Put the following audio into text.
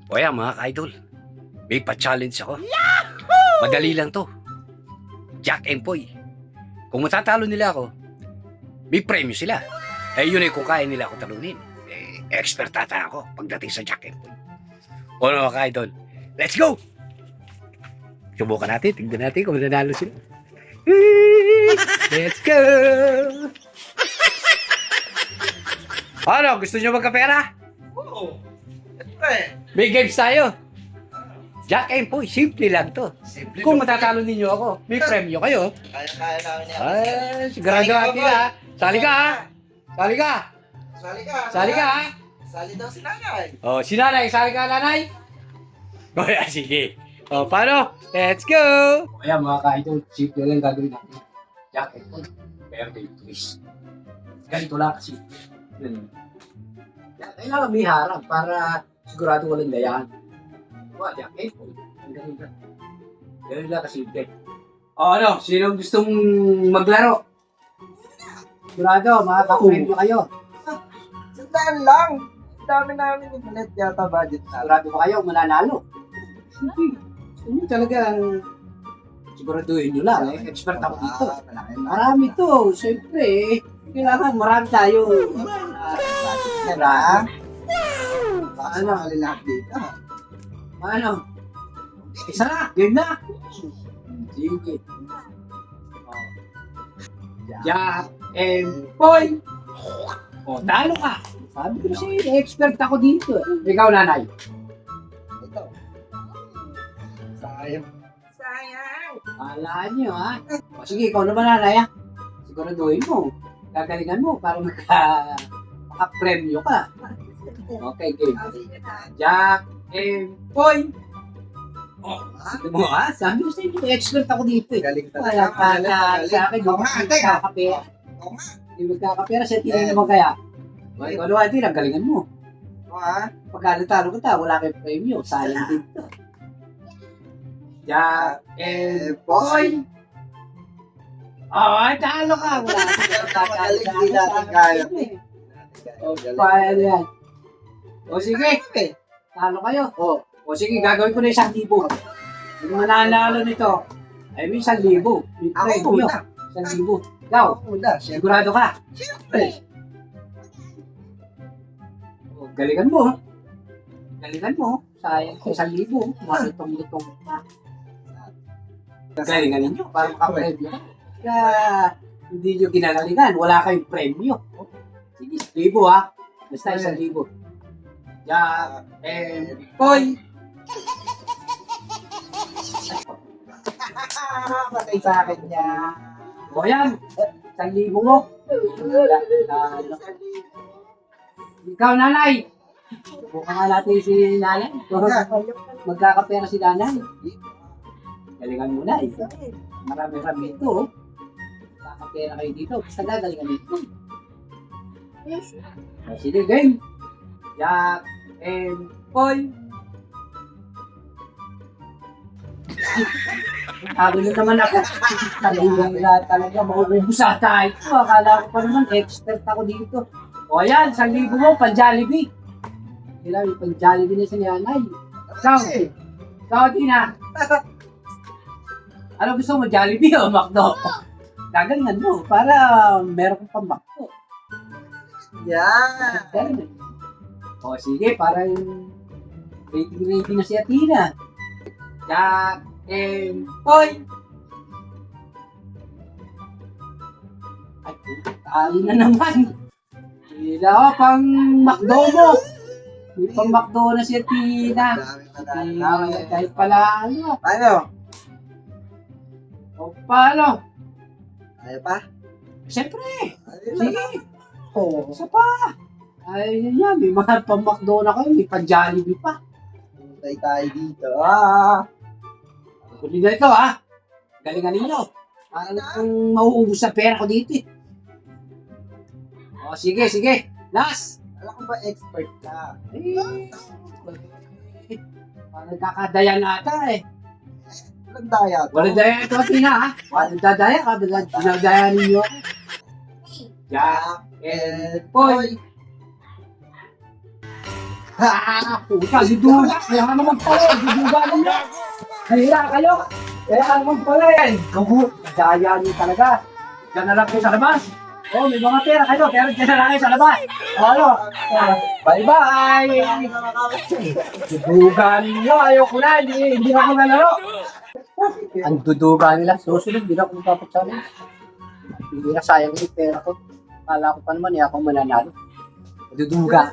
O yan mga ka-idol, may pa-challenge ako. Madali lang to. Jack and Poy. Kung matatalo nila ako, may premyo sila. Eh yun ay kung kaya nila ako talunin. Eh, expert ata ako pagdating sa Jack and Poy. O ano mga ka-idol, let's go! Subukan natin, tignan natin kung nanalo sila. Let's go! Ano, gusto nyo magkapera? Oo. Siyempre. May games tayo. Jack and Poy, simple lang to. Simple. Kung matatalo ninyo ako, may premyo kayo. Kaya-kaya namin yan. Ay, sigurado natin ha. Sali ka ha. Sali ka. Sali ka. Sali ka ha. Sali daw si nanay. Oh, si nanay, sali ka nanay. O yan, sige. O, paano? Let's go! O yan mga ka-idol, simple lang gagawin natin. Jack and Poy, birthday twist. Ganito lang kasi. Kailangan may harap para sigurado walang dayan. Wala, Jack and Poy. Ang ganun lang. Ganun lang kasimple. O ano, sinong gustong maglaro? Sigurado, makaka-premyo kayo. Sandaan lang. Ang dami namin yung ulit yata budget natin. Sigurado ba kayo mananalo? Hindi. Hindi talagang siguraduhin nyo lang. Eh. Expert ako dito. Marami to. Siyempre, kailangan marami tayo. Tara. Baka sumali lahat dito. Ano? Isa na. Game na. Sige. Oh. Jack and Poy. O, talo ka. Sabi ko siya, expert ako dito. Ikaw, nanay. Ito. Sayang. Alaan nyo, ha? O, sige, ikaw naman, nanay, ha? Siguraduhin mo. Gagalingan mo para maka-premyo ka. Okay, game. Jack and Poy. Oh, sabi mo, ha? Sabi ko sa'yo, expert ako dito, eh. Galing Wala talaga. pa sa akin, Oo nga, ate. magkakapera. Oo nga. Hindi magkakapera, siya tingin naman kaya. O, ikaw naman, din, ang galingan mo. Oo ha. Pagka natalo ka, wala kayong premyo. Sayang dito. Jack and Poy. Oh, talo ka. Wala ka. Magaling, hindi natin kaya. O, paano yan? O, sige. Talo kayo. O, sige, gagawin ko na 1,000. Yung mananalo nito, ay may 1,000. May Ako premyo. muna. 1,000. Ikaw, Ako muna. Siyempre. sigurado ka. Siyempre. O, galingan mo. Galingan mo. Sayang ko 1,000. Malutong-lutong pa. Galingan ninyo para makapremyo. Kaya hindi nyo ginagalingan. Wala kayong premyo. Sige, 1,000 ha. Basta 1,000. Jack and Poy. Patay sa akin niya. O yan. 1,000 mo. Ikaw, nanay. Buka nga natin si nanay. Magkakapera si nanay. Galingan mo na eh. Marami-rami ito. Oh. Magkakapera kayo dito. Basta galingan dito. O, sige, game. Jack and Poy. Sabi nyo naman ako. Talagang lahat talaga. Maubos ata ito. Akala ko pa naman expert ako dito. O yan, 1,000 mo, pan-Jollibee. Sila, may pan-Jollibee na si nanay. Ikaw, Tina. Ano gusto mo, Jollibee o McDo? Gagalingan mo para meron kang pang-McDo. Yan. Galingan. O sige, para yung rating na si Atina. Jack and Poy. Ay, talo na naman. Hila ko, pang McDo mo. May pang McDo na si Atina. Kahit pala, ano. Ano? O paano? Ayaw pa? Siyempre. Ayaw Sige. O, isa pa. Ay, yun yan. May mga pang McDo na kayo. May pang Jollibee pa. Puntay tayo dito. Kunin na ito, ha? Galingan ninyo. Para kung mauubos sa pera ko dito, eh. O, sige, sige. Last. Alam ko ba expert ka? Eh, parang nagkakadaya na ata, eh. Walang daya to. Walang daya ito, Tina, ha? Walang dadaya ka. Dinadaya ninyo. Jack and Poy. Puta, duduga. Kaya ka naman pala. Duduga ninyo. Hira kayo. Kaya ka naman pala yan. Gugu. Daya niyo talaga. Diyan na lang kayo sa labas. Oh, may mga pera kayo. Pero diyan na lang kayo sa labas. Ano? Bye-bye. Duduga ninyo. Ayoko na. Hindi ako nalaro. Ang duduga nila. Susunod. Hindi na ako magpapachallenge. Hindi na sayang yung pera ko. Kala ko pa naman ako mananalo. Duduga.